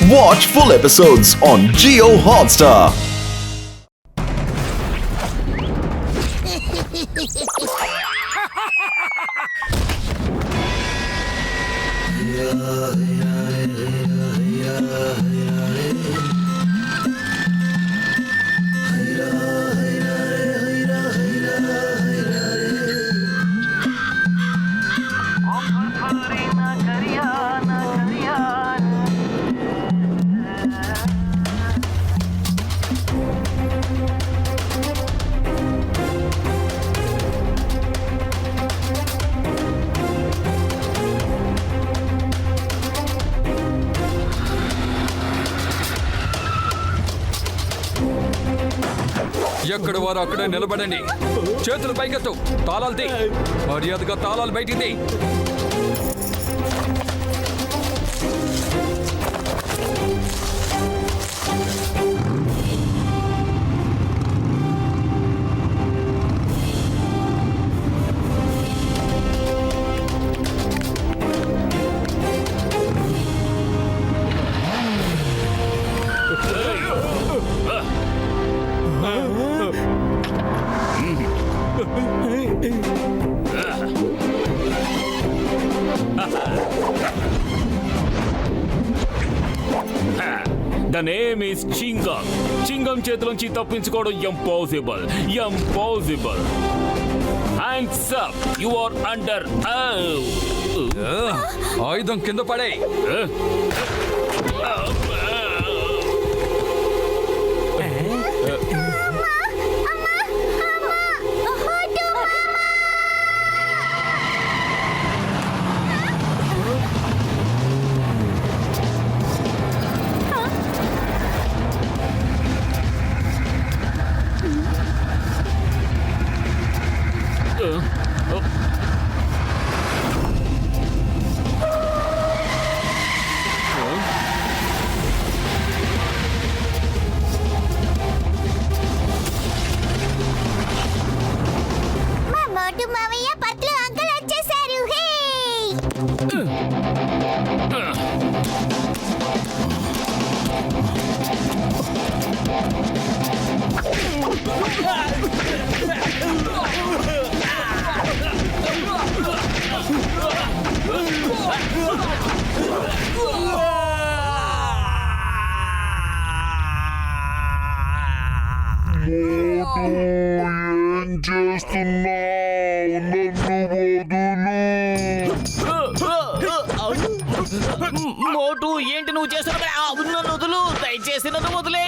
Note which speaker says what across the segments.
Speaker 1: Watch full episodes on Jio Hotstar.
Speaker 2: ఎక్కడ వారు అక్కడే నిలబడండి. చేతులు పైకెత్తు. తాళాలు తీ. మర్యాదగా తాళాలు బయటికి తీ.
Speaker 3: The name is Chingam. Chingam చేతిలోంచి తప్పించుకోవడం impossible. Hands up. You are under.
Speaker 2: ఆయుధం కింద పడే.
Speaker 3: మోటు ఏంటి నువ్వు చేస్తున్నా? నన్ను వదులు, దయచేసి నన్ను వదిలే.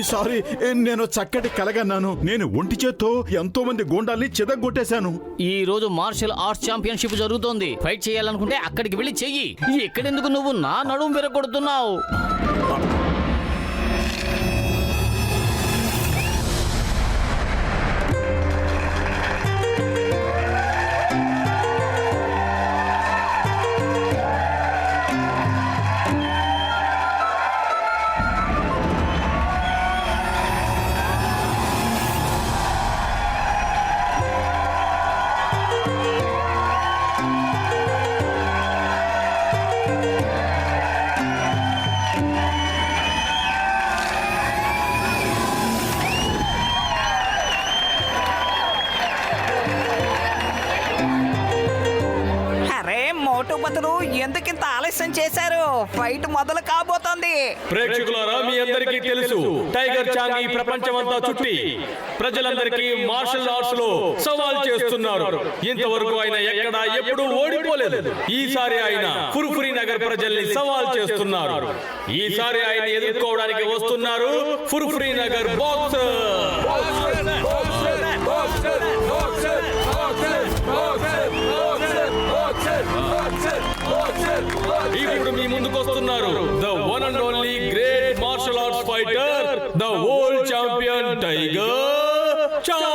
Speaker 4: సారీ నేను చక్కటి కలగన్నాను. నేను ఒంటి చేత్తో ఎంతో మంది గోండాల్ని చితగ్గొట్టేశాను.
Speaker 3: ఈ రోజు మార్షల్ ఆర్ట్స్ ఛాంపియన్షిప్ జరుగుతోంది. ఫైట్ చేయాలనుకుంటే అక్కడికి వెళ్ళి చెయ్యి. ఎక్కడెందుకు నువ్వు నా నడుము విరగొడుతున్నావు?
Speaker 5: ఎందుకింత ఆలస్యం చేశారు? ఫైట్ మొదలు కాబోతోంది.
Speaker 6: ప్రేక్షకులారా, మీ అందరికీ తెలుసు, టైగర్ చాంగ్ ఈ ప్రపంచమంతా చుట్టి ప్రజలందరికీ మార్షల్ ఆర్ట్స్ లో సవాల్ చేస్తున్నారు. ఇంతవరకు ఆయన ఎక్కడ ఎప్పుడు ఓడిపోలేదు. ఈసారి ఆయన ఫుర్ఫురి నగర్ ప్రజల్ని సవాల్ చేస్తున్నారు. ఈసారి ఆయన ఎదుర్కోవడానికి వస్తున్నారు ఫుర్ఫురి నగర్ బాక్సర్. ఇప్పుడు మీ ముందుకు వస్తున్నారు the one and only great martial arts fighter, the world champion tiger Chang.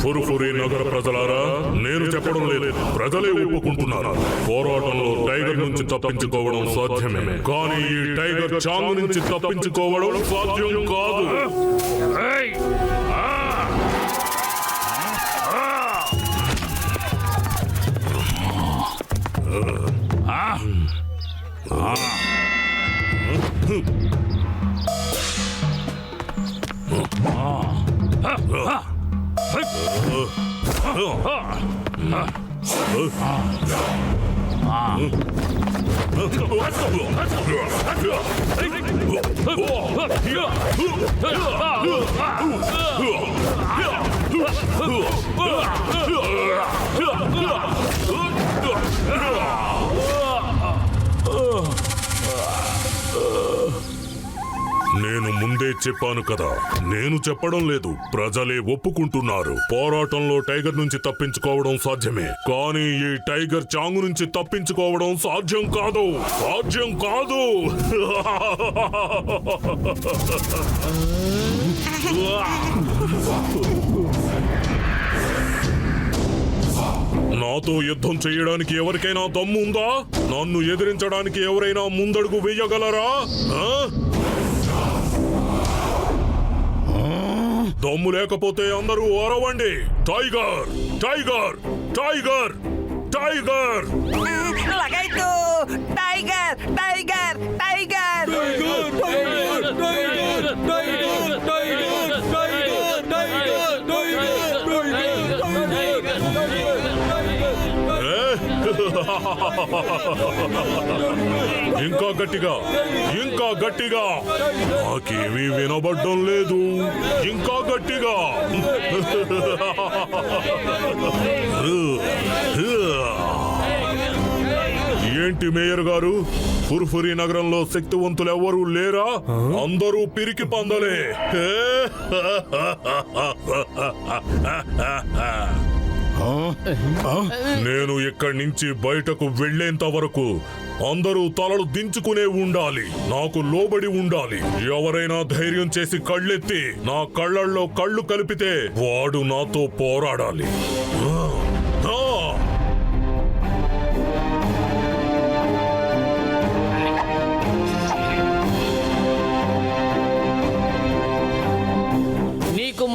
Speaker 7: ఫురుఫురి నగర ప్రజలారా, నేను చెప్పడం లేదు, ప్రజలే ఒప్పుకుంటున్నారు. పోరాటంలో టైగర్ నుంచి తప్పించుకోవడం సాధ్యమే, కానీ ఈ టైగర్ చాంగ్ నుంచి తప్పించుకోవడం సాధ్యం కాదు. నేను ముందే చెప్పాను కదా, నేను చెప్పడం లేదు, ప్రజలే ఒప్పుకుంటున్నారు. పోరాటంలో టైగర్ నుంచి తప్పించుకోవడం సాధ్యమే, కానీ ఈ టైగర్ చాంగు నుంచి తప్పించుకోవడం సాధ్యం కాదు, సాధ్యం కాదు. నాతో యుద్ధం చేయడానికి ఎవరికైనా దమ్ము ఉందా? నన్ను ఎదిరించడానికి ఎవరైనా ముందడుగు వేయగలరా? దమ్ము లేకపోతే అందరూ అరవండి, టైగర్ టైగర్ టైగర్ టైగర్.
Speaker 5: లగైతు టైగర్ టైగర్ టైగర్.
Speaker 7: ఇంకా గట్టిగా, ఇంకా గట్టిగా. నాకేమీ వినబడ్డం లేదు, ఇంకా గట్టిగా. ఏంటి మేయర్ గారు, ఫుర్ఫురి నగరంలో శక్తివంతులు ఎవరూ లేరా? అందరూ పిరికి పందలే. నేను ఇక్కడి నుంచి బయటకు వెళ్లేంత వరకు అందరూ తలలు దించుకునే ఉండాలి, నాకు లోబడి ఉండాలి. ఎవరైనా ధైర్యం చేసి కళ్ళెత్తి నా కళ్ళల్లో కళ్ళు కలిపితే వాడు నాతో పోరాడాలి.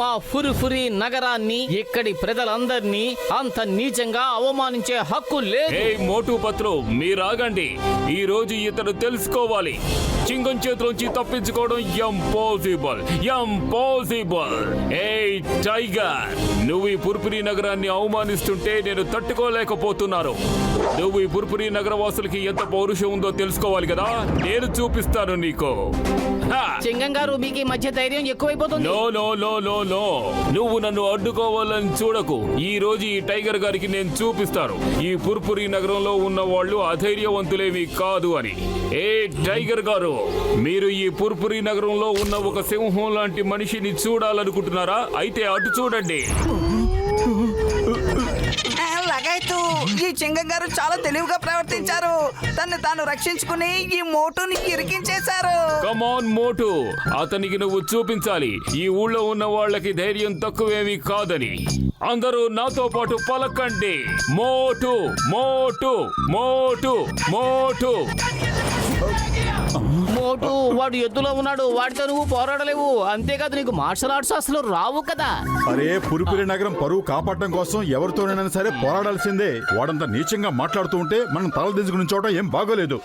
Speaker 3: మా ఫురుఫురి నగరాన్ని, ఇక్కడి ప్రజలందరినీ అంత నీచంగా అవమానించే హక్కు లేదు.
Speaker 8: మోటు పత్రు, మీరాగండి. ఈ రోజు ఇతను తెలుసుకోవాలి, చింగం చేతిలోంచి తప్పించుకోవడం ఇంపాసిబుల్, ఇంపాసిబుల్. ఏయ్ టైగర్, నువ్వు ఈ పుర్పురి నగరాన్ని అవమానిస్తుంటే నేను తట్టుకోలేకపోతున్నాను. నువ్వు ఈ పుర్పురి నగర వాసులకి ఎంత పౌరుషం ఉందో తెలుసుకోవాలి కదా, నేను చూపిస్తాను నీకు.
Speaker 3: చింగం గారు, మీకు ఈ మధ్య ధైర్యం ఎక్కువైపోతుంది.
Speaker 8: No no no no no, నువ్వు నన్ను అడ్డుకోవాలని చూడకు. ఈ రోజు ఈ టైగర్ గారికి నేను చూపిస్తాను ఈ పుర్పురి నగరంలో ఉన్న వాళ్ళు అధైర్యవంతులేవి కాదు అని. ఏ టైగర్ గారు, మీరు ఈ పుర్పురి నగరంలో ఉన్న ఒక సింహం లాంటి మనిషిని చూడాలనుకుంటున్నారా? అయితే అటు చూడండి.
Speaker 5: లగైతు, ఈ చింగం గారు చాలా తెలివిగా ప్రవర్తించారు. తను తాను రక్షించుకుని ఈ మోటుని ఇరికించేశారు.
Speaker 8: కమాన్ మోటు, అతనికి నువ్వు చూపించాలి ఈ ఊళ్ళో ఉన్న వాళ్ళకి ధైర్యం తక్కువేమీ కాదని. అందరూ నాతో పాటు పలకండి, మోటు మోటు మోటు మోటు.
Speaker 3: మోటు, వాడు ఎద్దులో ఉన్నాడు, వాడితో నువ్వు పోరాడలేవు. అంతేకాదు నీకు మార్షల్ ఆర్ట్స్ అసలు రావు కదా.
Speaker 4: అరే, పురుపురి నగరం పరువు కాపాడటం కోసం ఎవరితోనైనా సరే పోరాడాల్సిందే. వాడంతా నీచంగా మాట్లాడుతూ ఉంటే మనం తల దించుకుని చూడటం ఏం బాగోలేదు.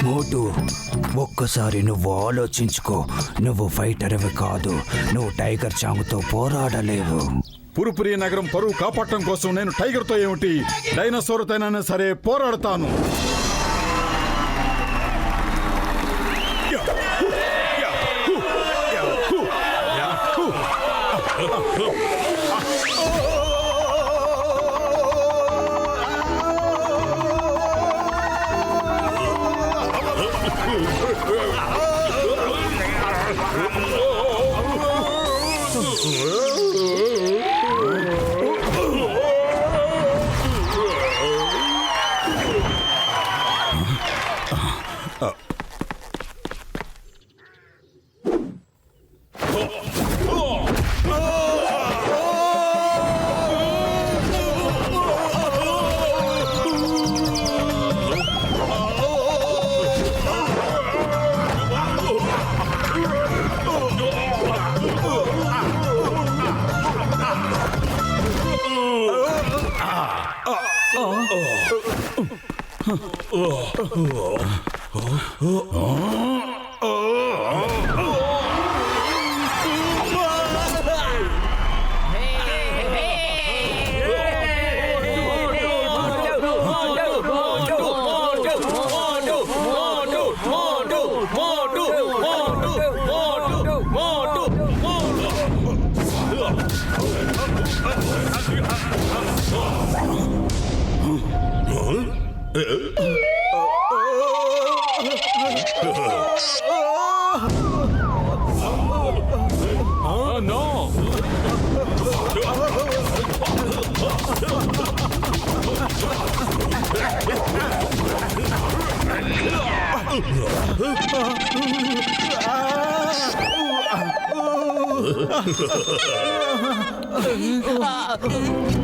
Speaker 9: మోటు, ఒక్కసారి నువ్వు ఆలోచించుకో. నువ్వు ఫైటర్వి కాదు, నువ్వు టైగర్ చాంగుతో పోరాడలేవు.
Speaker 4: పురుపురి నగరం పరువు కాపాడటం కోసం నేను టైగర్తో ఏమిటి, డైనోసార్తోనైనా సరే పోరాడతాను.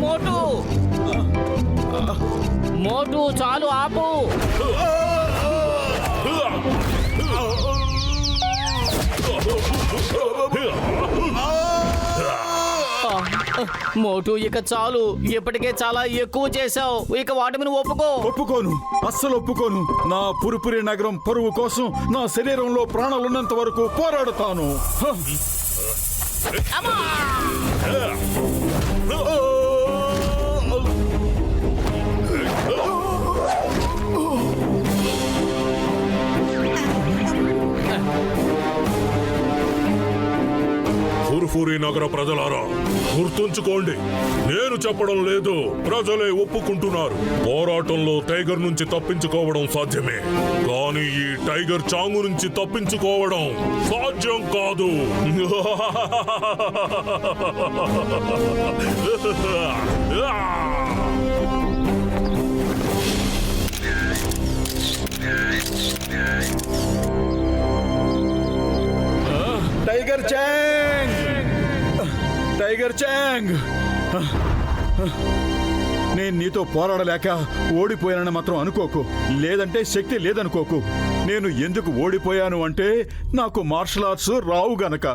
Speaker 3: మోటు మోటు చాలు ఆపు. మోటు ఇక చాలు, ఇప్పటికే చాలా ఎక్కువ చేశావు. ఇక వాటి మీద ఒప్పుకో.
Speaker 4: ఒప్పుకోను, అస్సలు ఒప్పుకోను. నా పురుపురి నగరం పరువు కోసం నా శరీరంలో ప్రాణాలున్నంత వరకు పోరాడుతాను.
Speaker 7: ఫుర్ఫురి నగర ప్రజలారా, గుర్తుంచుకోండి, నేను చెప్పడం లేదు, ప్రజలే ఒప్పుకుంటున్నారు. పోరాటంలో టైగర్ నుంచి తప్పించుకోవడం సాధ్యమే, కానీ ఈ టైగర్ చాంగు నుంచి తప్పించుకోవడం సాధ్యం కాదు.
Speaker 4: టైగర్ చాంగ్, టైగర్ చాంగ్, నేను నీతో పోరాడలేక ఓడిపోయానని మాత్రం అనుకోకు, లేదంటే శక్తి లేదనుకోకు. నేను ఎందుకు ఓడిపోయాను అంటే నాకు మార్షల్ ఆర్ట్స్ రావు గనక.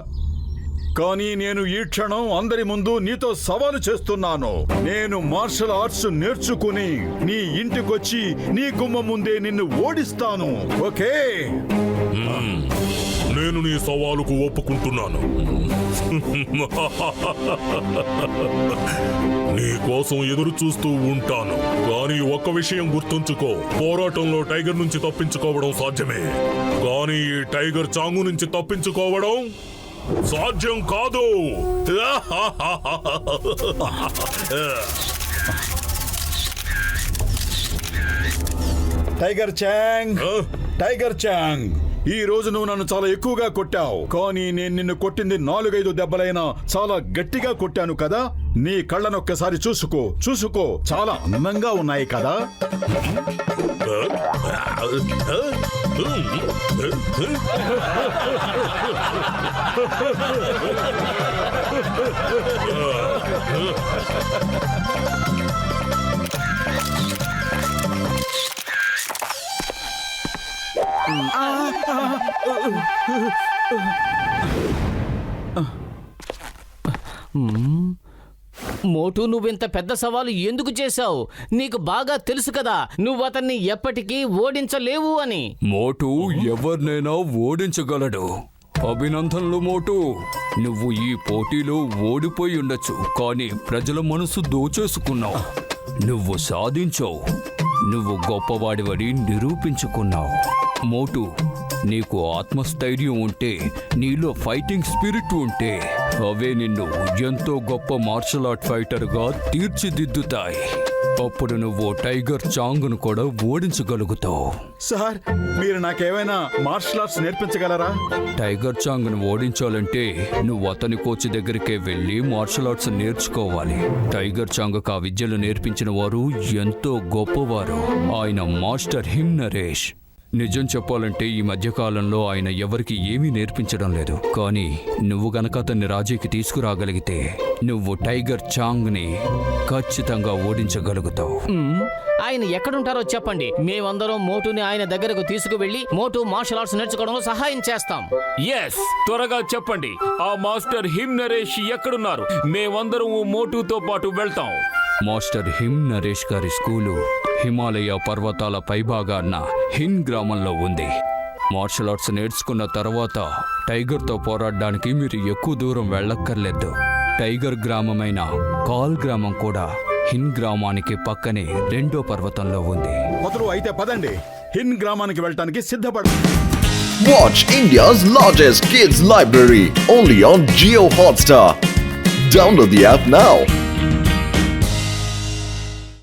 Speaker 4: కానీ నేను ఈ క్షణం అందరి ముందు నీతో సవాలు చేస్తున్నాను. నేను మార్షల్ ఆర్ట్స్ నేర్చుకుని నీ ఇంటికొచ్చి నీ గుమ్మం ముందే నిన్ను ఓడిస్తాను. ఓకే?
Speaker 7: నేను నీ సవాలుకు ఒప్పుకుంటున్నాను. నీ కోసం ఎదురు చూస్తూ ఉంటాను. కానీ ఒక్క విషయం గుర్తుంచుకో, పోరాటంలో టైగర్ నుంచి తప్పించుకోవడం సాధ్యమే, కానీ ఈ టైగర్ చాంగు నుంచి తప్పించుకోవడం సాధ్యం కాదు.
Speaker 4: టైగర్ చాంగ్, టైగర్ చాంగ్, ఈ రోజు నువ్వు నన్ను చాలా ఎక్కువగా కొట్టావు, కానీ నేను నిన్ను కొట్టింది 4-5 దెబ్బలైనా చాలా గట్టిగా కొట్టాను కదా. నీ కళ్ళను ఒక్కసారి చూసుకో, చూసుకో, చాలా అందంగా ఉన్నాయి కదా.
Speaker 3: మోటు, నువ్వింత పెద్ద సవాలు ఎందుకు చేశావు? నీకు బాగా తెలుసు కదా నువ్వు అతన్ని ఎప్పటికీ ఓడించలేవు అని.
Speaker 2: మోటు ఎవరినైనా ఓడించగలడు. అభినందనలు మోటు, నువ్వు ఈ పోటీలో ఓడిపోయి ఉండొచ్చు, కానీ ప్రజల మనసు దోచేసుకున్నావు. నువ్వు సాధించావు, నువ్వు గొప్పవాడివని నిరూపించుకున్నావు. మోటు, నీకు ఆత్మస్థైర్యం ఉంటే, నీలో ఫైటింగ్ స్పిరిట్ ఉంటే, అవే నిన్ను ఎంతో గొప్ప మార్షల్ ఆర్ట్ ఫైటర్గా తీర్చిదిద్దుతాయి. అప్పుడు నువ్వు టైగర్ చాంగ్ను కూడా ఓడించగలుగుతావు.
Speaker 4: సార్, మీరు నాకేమైనా మార్షల్ ఆర్ట్స్ నేర్పించగలరా?
Speaker 2: టైగర్ చాంగ్ను ఓడించాలంటే నువ్వు అతని కోచ్ దగ్గరికే వెళ్ళి మార్షల్ ఆర్ట్స్ నేర్చుకోవాలి. టైగర్ చాంగ్కు ఆ విద్యలు నేర్పించిన వారు ఎంతో గొప్పవారు. ఆయన మాస్టర్ హిమ్ నరేష్. నిజం చెప్పాలంటే ఈ మధ్యకాలంలో ఆయన ఎవరికి ఏమీ నేర్పించడం లేదు. కానీ నువ్వు గనక అతన్ని రాజీకి తీసుకురాగలిగితే నువ్వు టైగర్ చాంగ్ని ఖచ్చితంగా ఓడించగలుగుతావు.
Speaker 3: ఆయన ఎక్కడుంటారో చెప్పండి, మేమందరం మోటుని ఆయన దగ్గరకు తీసుకువెళ్ళి మోటు మార్షల్ ఆర్ట్స్ నేర్చుకోవడంలో సహాయం చేస్తాం.
Speaker 8: ఎస్, త్వరగా చెప్పండి, ఆ మాస్టర్ హిమ్ నరేష్ ఎక్కడున్నారు? మేమందరం మోటుతో పాటు వెళ్తాం.
Speaker 2: మాస్టర్ హిమ్ నరేష్ గారి స్కూలు హిమాలయ పర్వతాల పైభాగాన్న హిన్ గ్రామంలో ఉంది. మార్షల్ ఆర్ట్స్ నేర్చుకున్న తర్వాత టైగర్తో పోరాడడానికి మీరు ఎక్కువ దూరం వెళ్ళక్కర్లేదు. టైగర్ గ్రామమైన కాల్ గ్రామం కూడా హిన్ గ్రామానికి పక్కనే రెండో పర్వతంలో ఉంది.
Speaker 4: మొదలు అయితే పదండి, హిన్ గ్రామానికి వెళ్ళటానికి సిద్ధపడండి.
Speaker 1: Watch India's largest kids library only on Geo Hotstar. Download the app now.